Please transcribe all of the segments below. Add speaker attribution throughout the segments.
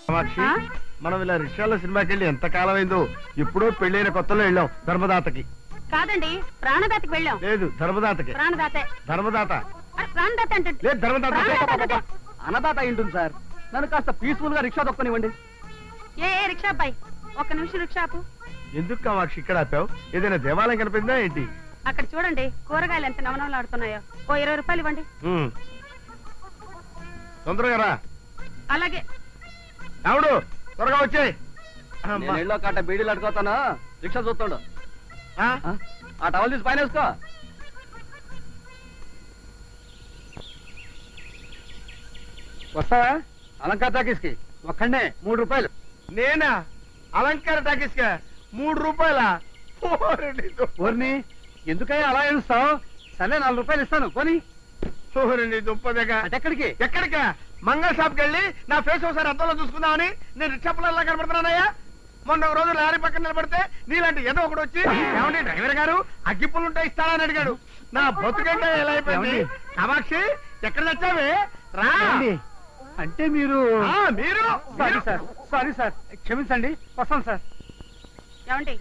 Speaker 1: కామాక్షి, మనం ఇలా రిక్షాలో సినిమాకి వెళ్ళి ఎంత కాలం అయిందో. ఎప్పుడో పెళ్ళైన కొత్తలో వెళ్ళాం ధర్మదాతకి.
Speaker 2: కాదండి, ప్రాణదాతకి వెళ్ళాం.
Speaker 1: లేదు, ధర్మదాతకి.
Speaker 2: ప్రాణదాతే.
Speaker 1: ధర్మదాత
Speaker 2: ప్రాణదాత అంటే
Speaker 1: లేదు, ధర్మదాత.
Speaker 3: అన్నదాత అయింటుంది సార్. నన్ను కాస్త పీస్ఫుల్ గా రిక్షా తొక్కనివ్వండి.
Speaker 2: ఏ రిక్షా అబ్బాయి, ఒక్క నిమిషం రిక్షా ఆపు.
Speaker 1: ఎందుకు కామాక్షి ఇక్కడ ఆపావు? ఏదైనా దేవాలయం కనిపిందా ఏంటి?
Speaker 2: అక్కడ చూడండి, కూరగాయలు ఎంత నవనవలాడుతున్నాయో. ఓ 20 రూపాయలు ఇవ్వండి.
Speaker 1: తొందరగా రా.
Speaker 2: అలాగే.
Speaker 1: రావుడు, త్వరగా వచ్చాయి.
Speaker 3: ఇళ్ళలో కాట బీడీలు అడుగుతాను. రిక్షా చూస్తాడు. ఆ టవల్ తీసి పైన వేసుకో. వస్తావా? అలంకార టాకీస్ కి ఒక్కడే 3 రూపాయలు.
Speaker 1: నేనా? అలంకార టాకీస్ కా 3 రూపాయల?
Speaker 3: ఓర్ని, ఎందుకయ్యా అలా ఏడుస్తావు? సరే 4 రూపాయలు ఇస్తాను పోనీ.
Speaker 1: దుప్పదగా
Speaker 3: ఎక్కడికి?
Speaker 1: ఎక్కడికా? మంగళ షాప్కి వెళ్ళి నా ఫేస్ ఒకసారి అద్దంలో చూసుకుందామని నేను రిక్షా పిల్లల్లా కనబడుతున్నానయ్యా. మొన్న ఒక రోజు లారీ పక్కన నిలబడితే నీలాంటి ఏదో ఒకటి వచ్చి, ఏమండి డ్రైవర్ గారు అగ్గిపుల్లుంటే ఇస్తానని అడిగాడు. నా బతుకంటే ఎలా అయిపోయింది. కామాక్షి, ఎక్కడ తెచ్చావే? రా.
Speaker 3: అంటే మీరు?
Speaker 1: మీరు?
Speaker 3: సారీ సార్, క్షమించండి. వస్తాను సార్.
Speaker 2: ఏమండి,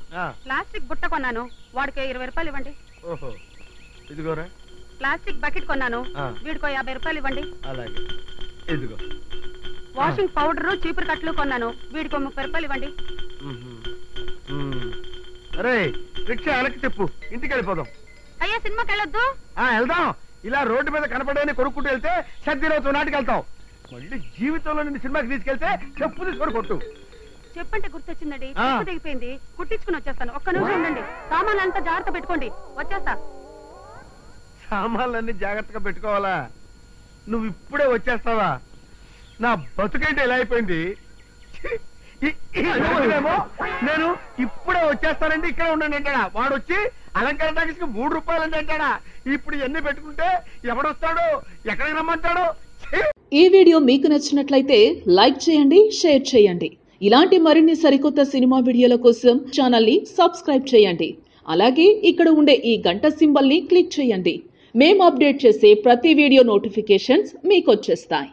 Speaker 2: ప్లాస్టిక్ బుట్ట కొన్నాను, వాడికి 20 రూపాయలు ఇవ్వండి.
Speaker 1: ఓహో, ఇదిగోరా.
Speaker 2: ప్లాస్టిక్ బకెట్ కొన్నాను, వీడికో 50 రూపాయలు ఇవ్వండి.
Speaker 1: అలాగే, ఇదిగో.
Speaker 2: వాషింగ్ పౌడర్, చీపురు కట్లు కొన్నాను, వీడికో 30 రూపాయలు ఇవ్వండి.
Speaker 1: అరే, రిక్షా వెనక్కి చెప్పు, ఇంటికి వెళ్ళిపోదాం.
Speaker 2: అయ్యా, సినిమాకి వెళ్ళొద్దు.
Speaker 1: వెళ్దాం. ఇలా రోడ్డు మీద కనపడని కొనుక్కుంటూ వెళ్తే సర్దిరోజు నాటికి వెళ్తాం. మళ్ళీ జీవితంలో నిన్ను సినిమాకి తీసుకెళ్తే చెప్పు తీసుకొని కొట్టు.
Speaker 2: చెప్పంటే గుర్తొచ్చిందండి, చెప్పు దిగిపోయింది, కుట్టించుకుని వచ్చేస్తాను. ఒక్క నిమిషం ఉండండి. సామాన్లంతా జాగ్రత్త పెట్టుకోండి, వచ్చేస్తా.
Speaker 1: సామాన్లన్నీ జాగ్రత్తగా పెట్టుకోవాలా? నువ్వు ఇప్పుడే వచ్చేస్తావా? నా బతుకేంటి ఎలా అయిపోయింది. నేను ఇప్పుడే వచ్చేస్తానండి, ఇక్కడే ఉండండి అంటాడా. వాడు వచ్చి అలంకార టాకీస్కి 3 రూపాయలు అంటే అంటాడా. ఇప్పుడు ఎన్ని పెట్టుకుంటే ఎవడొస్తాడు, ఎక్కడికి రమ్మంటాడు.
Speaker 4: ఈ వీడియో మీకు నచ్చినట్లయితే లైక్ చేయండి, షేర్ చేయండి. ఇలాంటి మరిన్ని సరికొత్త సినిమా వీడియోల కోసం ఛానల్ ని సబ్స్క్రైబ్ చేయండి. అలాగే ఇక్కడ ఉండే ఈ గంట సింబల్ ని క్లిక్ చేయండి. మేము అప్డేట్ చేసే ప్రతి వీడియో నోటిఫికేషన్స్ మీకు వచ్చేస్తాయి.